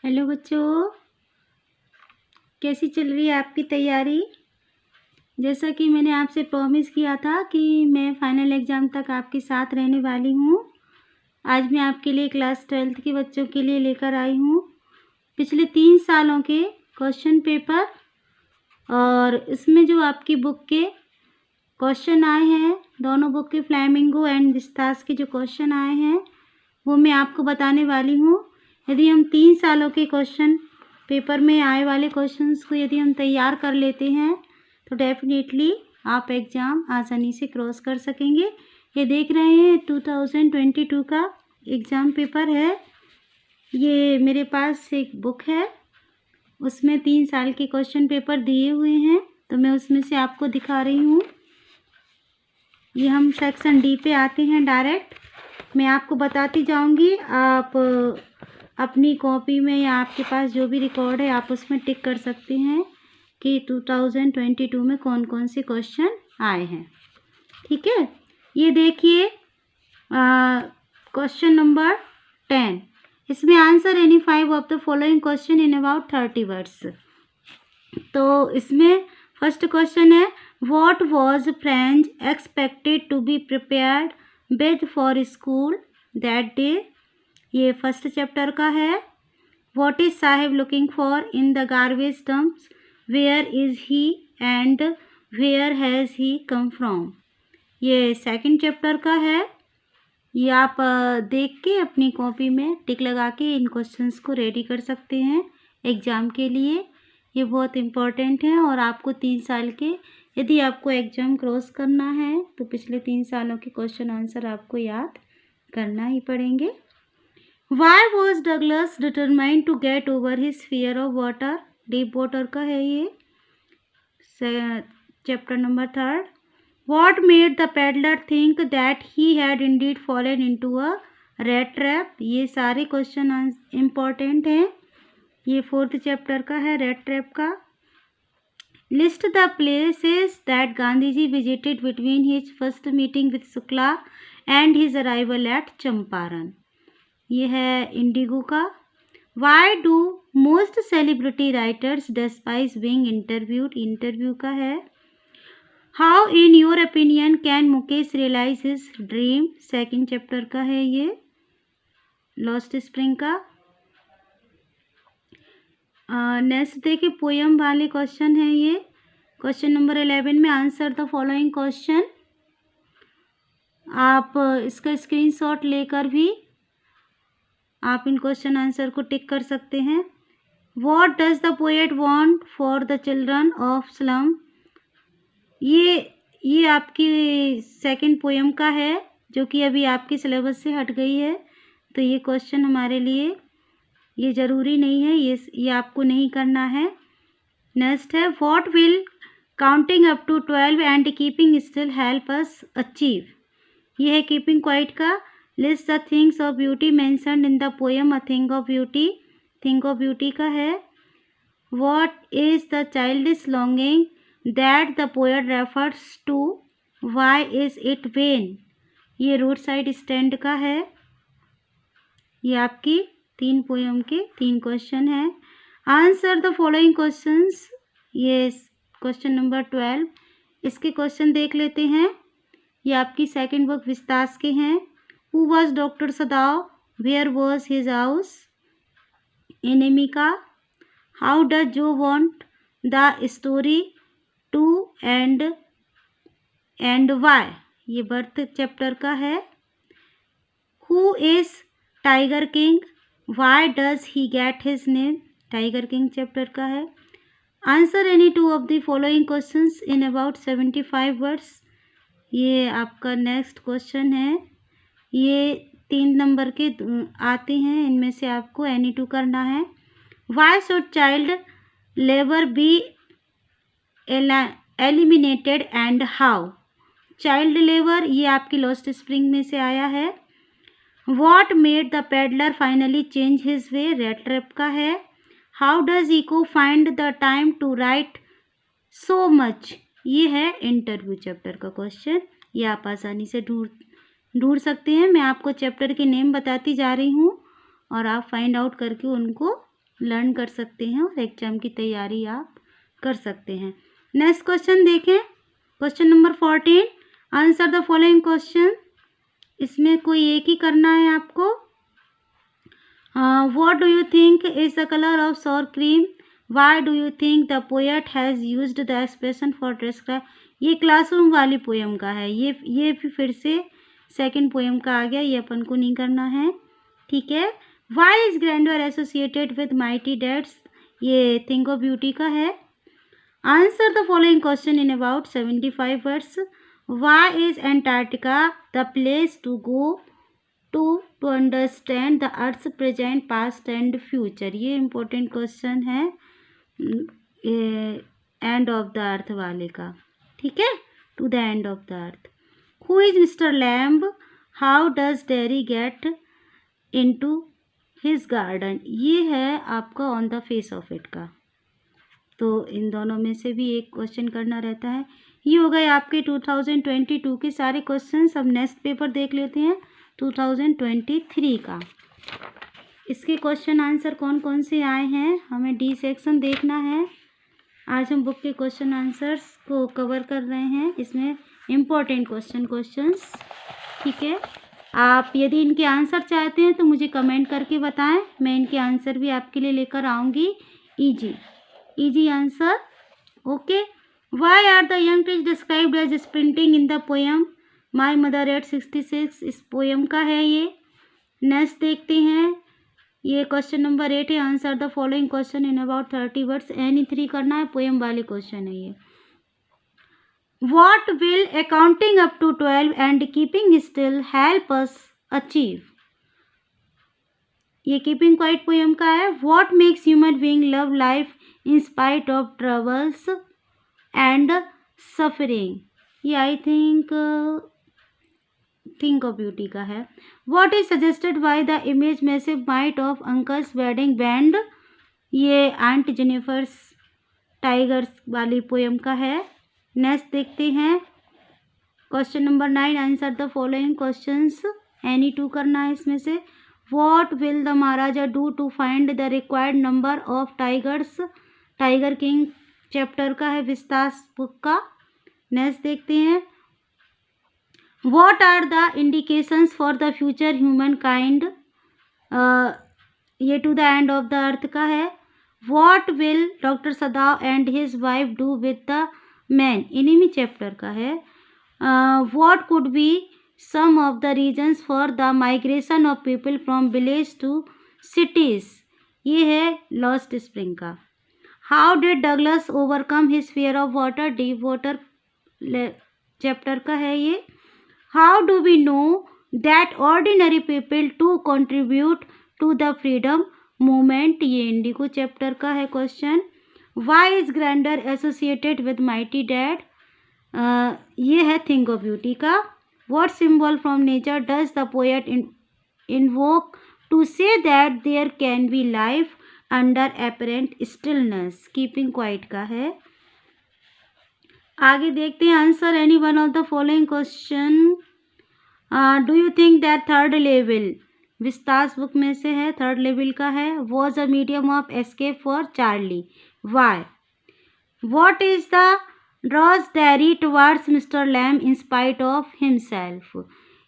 Hello बच्चों, कैसी चल रही है आपकी तैयारी। जैसा कि मैंने आपसे प्रॉमिस किया था कि मैं फाइनल एग्ज़ाम तक आपके साथ रहने वाली हूँ। आज मैं आपके लिए क्लास 12th के बच्चों के लिए लेकर आई हूँ पिछले 3 सालों के क्वेश्चन पेपर। और इसमें जो आपकी बुक के क्वेश्चन आए हैं, दोनों बुक के फ्लैमिंगो एंड विस्तास के जो क्वेश्चन आए हैं वो मैं आपको बताने वाली हूँ। यदि हम 3 सालों के क्वेश्चन पेपर में आए वाले क्वेश्चंस को यदि हम तैयार कर लेते हैं तो डेफिनेटली आप एग्ज़ाम आसानी से क्रॉस कर सकेंगे। ये देख रहे हैं 2022 का एग्ज़ाम पेपर है। ये मेरे पास एक बुक है, उसमें 3 साल के क्वेश्चन पेपर दिए हुए हैं, तो मैं उसमें से आपको दिखा रही हूँ। ये हम सेक्शन डी पे आते हैं डायरेक्ट। मैं आपको बताती जाऊंगी, आप अपनी कॉपी में या आपके पास जो भी रिकॉर्ड है आप उसमें टिक कर सकते हैं कि 2022 में कौन कौन से क्वेश्चन आए हैं। ठीक है, ये देखिए क्वेश्चन नंबर 10। इसमें answer any 5 of the following question in about 30 words. तो इसमें फर्स्ट क्वेश्चन है, what was French expected to be prepared with for school that day. ये फर्स्ट चैप्टर का है। What is Saheb looking for in the garbage dumps, where is he and where has he come from. ये second chapter का है। ये आप देख के अपनी कॉपी में टिक लगा के इन क्वेश्चंस को रेडी कर सकते हैं एग्ज़ाम के लिए। ये बहुत इम्पोर्टेंट है और आपको 3 साल के यदि आपको एग्ज़ाम क्रॉस करना है तो पिछले 3 सालों के क्वेश्चन आंसर आपको याद करना ही पड़ेंगे। Why was Douglas determined to get over his fear of water? Deep water का है ये chapter number 3rd। What made the peddler think that he had indeed fallen into a rat trap? ये सारे question important हैं। ये 4th chapter का है, rattrap का। List the places that Gandhi ji visited between his first meeting with Shukla and his arrival at Champaran. ये है indigo का। Why do most celebrity writers despise being interviewed, interview का है। How in your opinion can Mukesh realise his dream, second chapter का है ये, lost spring का। Next देखिए पोयम वाले क्वेश्चन है ये। क्वेश्चन नंबर 11 में आंसर द फॉलोइंग क्वेश्चन। आप इसका स्क्रीनशॉट लेकर भी आप इन क्वेश्चन आंसर को टिक कर सकते हैं। What does the poet want for the children of slum. ये आपकी सेकंड पोएम का है जो कि अभी आपके सिलेबस से हट गई है, तो ये क्वेश्चन हमारे लिए ये ज़रूरी नहीं है, ये आपको नहीं करना है। नेक्स्ट है, what will counting up to 12 and keeping still help us achieve. ये है कीपिंग क्वाइट का। List the things of beauty mentioned in the poem a thing of beauty, thing of beauty का है। What is the childish longing that the poet refers to, why is it vain. ये roadside stand का है। ये आपकी 3 poem के 3 question हैं। Answer the following questions. ये क्वेश्चन नंबर 12, इसके क्वेश्चन देख लेते हैं। ये आपकी सेकंड बुक विस्तास के हैं। Who was Dr. Sadav? Where was his house? Enemy का। How does Joe want the story to end and why? ये बर्थ चैप्टर का है। Who is Tiger King? Why does he get his name? Tiger king chapter का है। Answer any 2 of the following questions in about 75 words। ये आपका next question है। ये 3 number के आते हैं, इनमें से आपको एनी 2 करना है। Why should child labour be eliminated and how. Child labour ये आपकी लॉस्ट स्प्रिंग में से आया है। What made the peddler finally change his way, rattrap का है। How does Eco find the time to write so much, ये है इंटरव्यू चैप्टर का क्वेश्चन। ये आप आसानी से ढूंढ सकते हैं। मैं आपको चैप्टर के नेम बताती जा रही हूँ और आप फाइंड आउट करके उनको लर्न कर सकते हैं और एग्जाम की तैयारी आप कर सकते हैं। नेक्स्ट क्वेश्चन देखें, question number 14, answer the following question. इसमें कोई एक ही करना है आपको। What do you think is the colour of sour cream? Why do you think the poet has used the expression for describe? ये क्लासरूम वाली पोएम का है। ये फिर से सेकंड पोएम का आ गया, ये अपन को नहीं करना है, ठीक है। Why is grandeur associated with mighty dates? ये थिंक ऑफ ब्यूटी का है। Answer the following question in about 75 words. Why is Antarctica the place to go to understand the earth's present past and future? ये important question है end of the earth वाले का, ठीक है, to the end of the earth. Who is mister Lamb? How does Derry get into his garden? ये है आपका on the face of it का। तो इन दोनों में से भी एक क्वेश्चन करना रहता है। ये हो गए आपके 2022 के सारे क्वेश्चन। अब नेक्स्ट पेपर देख लेते हैं 2023 का। इसके क्वेश्चन आंसर कौन कौन से आए हैं हमें डी सेक्शन देखना है। आज हम बुक के क्वेश्चन आंसर्स को कवर कर रहे हैं, इसमें इम्पोर्टेंट क्वेश्चंस, ठीक है। आप यदि इनके आंसर चाहते हैं तो मुझे कमेंट करके बताएं, मैं इनके आंसर भी आपके लिए लेकर आऊँगी। Easy answer, okay. Why are the young trees described as sprinting in the poem my mother at 66? इस पोएम का है ये। नेक्स्ट देखते हैं, ये क्वेश्चन नंबर 8 है। Answer the following question in about 30 words. Any 3 करना है, पोएम वाले क्वेश्चन है ये। What will accounting up to 12 and keeping still help us achieve? ये कीपिंग क्वाइट पोएम का है। What makes human being love life in spite of troubles and suffering? ये I think of beauty का है। What is suggested by the image massive might of uncle's wedding band? ये aunt Jennifer's tigers वाली poem का है। Next देखते हैं question number 9। Answer the following questions. Any 2 करना है इसमें से। What will the Maharaja do to find the required number of tigers? Tiger king chapter का है, विस्तास बुक का। नेक्स्ट देखते हैं, what are the indications for the future human kind? ये to the end of the earth का है। What will doctor Sadao and his wife do with the man? इन्हीं chapter का है। What could be some of the reasons for the migration of people from village to cities? ये है lost spring का। How did Douglas overcome his fear of water? Deep water chapter का है ये। How do we know that ordinary people to contribute to the freedom movement? ये indigo chapter का है question. Why is grandeur associated with mighty dead? ये है think of beauty का। What symbol from nature does the poet invoke to say that there can be life under apparent stillness? Keeping quiet का है। आगे देखते हैं, answer any one of the following question. Do you think that third level? Vistas book में से है, third level का है। Was a medium of escape for Charlie? Why? What is the drawers diary towards mister Lamb in spite of himself?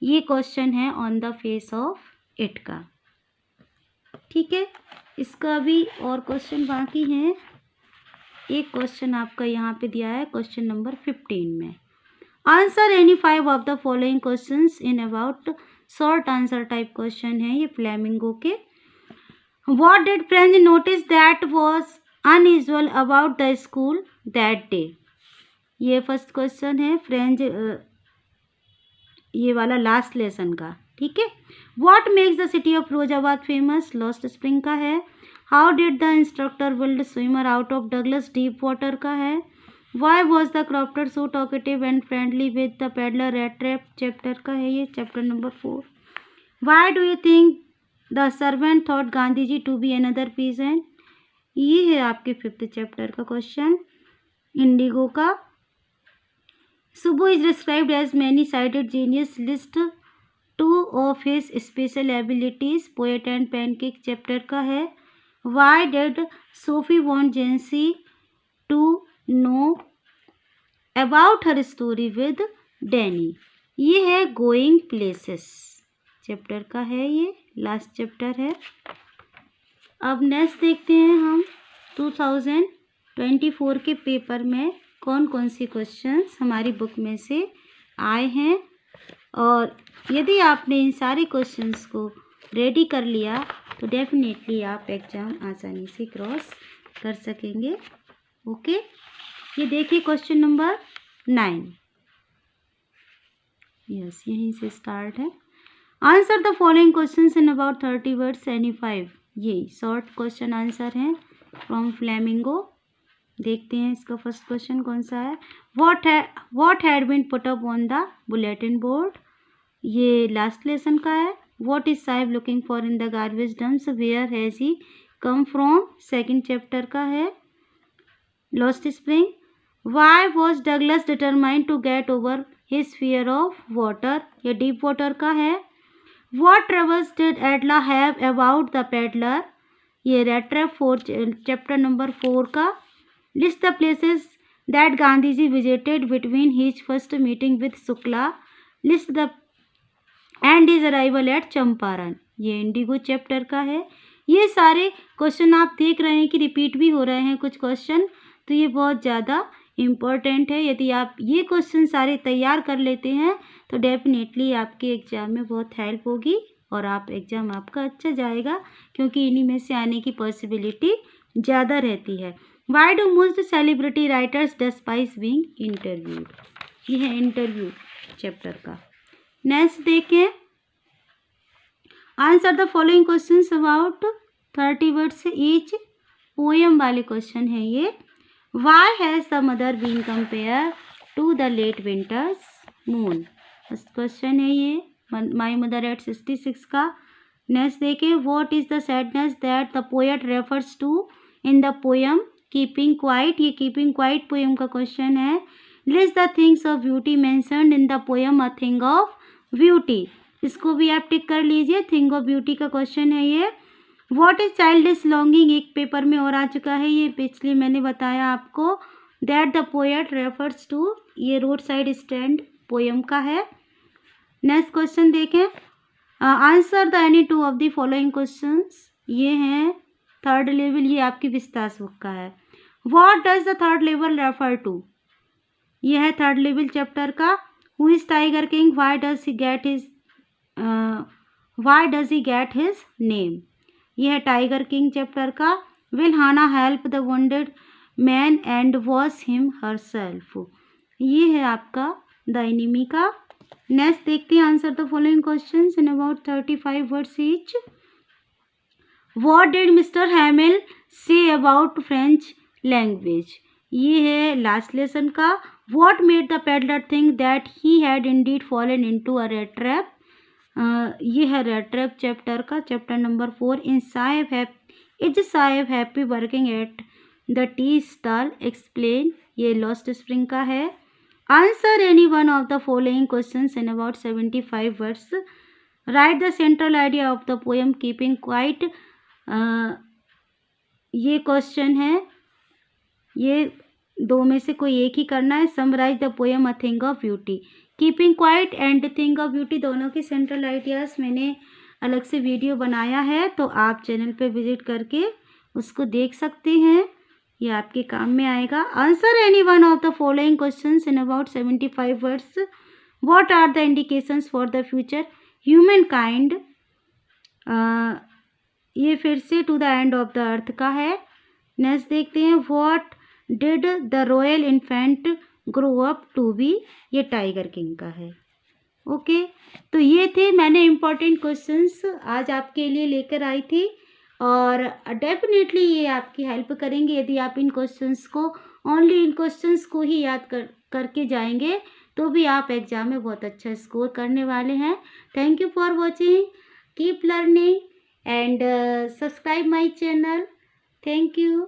ये question है on the face of it का, ठीक है। इसका भी और क्वेश्चन बाकी हैं। एक क्वेश्चन आपका यहाँ पे दिया है क्वेश्चन नंबर 15 में। Answer any 5 of the following questions in about short answer type question है ये फ्लेमिंगो के। What did French notice that was unusual about the school that day? ये फर्स्ट क्वेश्चन है फ्रेंच ये वाला लास्ट लेसन का, ठीक है। What makes the city of Firozabad famous? Lost spring का है। How did the instructor build swimmer out of Douglas deep water का है। Why was the crofter so talkative and friendly with the peddler rattrap chapter का है ये, chapter number 4। Why do you think the servant thought Gandhi ji to be another peasant? ये है आपके 5th chapter का question Indigo का। Subbu is described as many sided genius, list 2 of his special abilities. Poet and pancake chapter का है। Why did Sophie want Jansie to know about her story with Danny. ये है going places chapter का है, ये last chapter है। अब next देखते हैं हम 2024 के पेपर में कौन कौन सी क्वेश्चंस हमारी बुक में से आए हैं, और यदि आपने इन सारे क्वेश्चंस को रेडी कर लिया तो डेफिनेटली आप एग्ज़ाम आसानी से क्रॉस कर सकेंगे। ओके, ये देखिए क्वेश्चन नंबर 9। यस, यहीं से स्टार्ट है। Answer the following questions in about 30 words any 5। ये शॉर्ट क्वेश्चन आंसर हैं फ्रॉम फ्लेमिंगो। देखते हैं इसका फर्स्ट क्वेश्चन कौन सा है। What had been put up on the bulletin board. ये लास्ट लेसन का है। What is Sahib looking for in the garbage dumps, where has he come from, second chapter का है। Lost spring, why was Douglas determined to get over his fear of water, ये deep water का है। What troubles did Edla have about the peddler, ये rattrap chapter number 4 का। List the places that Gandhi ji visited between his first meeting with Shukla, list the and his arrival at Champaran, ये indigo chapter का है। ये सारे question आप देख रहे हैं कि रिपीट भी हो रहे हैं कुछ क्वेश्चन, तो ये बहुत ज़्यादा इम्पोर्टेंट है। यदि आप ये क्वेश्चन सारे तैयार कर लेते हैं तो डेफिनेटली आपके एग्ज़ाम में बहुत हेल्प होगी और आप एग्ज़ाम आपका अच्छा जाएगा, क्योंकि इन्हीं में से आने की पॉसिबिलिटी ज़्यादा रहती है। Why do most celebrity writers despise being interviewed, ये है इंटरव्यू चैप्टर का। नेक्स्ट देखें, answer the following questions about 30 words each, poem वाले क्वेश्चन है ये। Why has the mother been compare to the late winter's moon, first question है ये, my mother at 66 का। नेक्स्ट देखें, what is the sadness that the poet refers to in the poem keeping quiet, ये keeping quiet poem का question है। List the things of beauty mentioned in the poem a thing of beauty, इसको भी आप टिक कर लीजिए, thing of beauty का question है ये। व्हाट इज चाइल्डिश लॉन्गिंग, एक पेपर में और आ चुका है, ये पिछले मैंने बताया आपको। That the poet refers to, ये रोड साइड स्टैंड पोएम का है। नेक्स्ट क्वेश्चन देखें, answer the any two of the following questions, ये हैं थर्ड लेवल, ये आपकी विस्तास बुक का है। What does the third level refer to, ये है थर्ड लेवल चैप्टर का। Who is tiger king, why does he get his name, यह है टाइगर किंग चैप्टर का। Will Hana help the wounded man and wash him herself, ये है आपका the enemy का। नेक्स्ट देखते हैं, answer the following questions in about 35 words each. What did mister Hamel say about French language, ये है last lesson का। What made the peddler think that he had indeed fallen into a rattrap, ये है rattrap chapter का, chapter number 4। Is Saheb happy working at the tea stall, explain, ये lost spring का है। Answer any one of the following questions in about 75 words. Write the central idea of the poem keeping quiet, ये question है, ये दो में से कोई एक ही करना है। Summarise the poem a thing of beauty, keeping quiet and thing of beauty दोनों के सेंट्रल आइडियाज़ मैंने अलग से वीडियो बनाया है, तो आप चैनल पे विजिट करके उसको देख सकते हैं, ये आपके काम में आएगा। Answer any one of the following questions in about 75 words. What are the indications for the future human kind, ये फिर से to the end of the earth का है। नेक्स्ट देखते हैं, what did the royal infant grow up to be, ये tiger king का है। ओके, तो ये थे मैंने इम्पॉर्टेंट क्वेश्चंस आज आपके लिए लेकर आई थी, और डेफिनेटली ये आपकी हेल्प करेंगे। यदि आप इन क्वेश्चंस को, ओनली इन क्वेश्चंस को ही याद करके जाएंगे तो भी आप एग्ज़ाम में बहुत अच्छा स्कोर करने वाले हैं। Thank you for watching, keep learning and subscribe my channel. Thank you.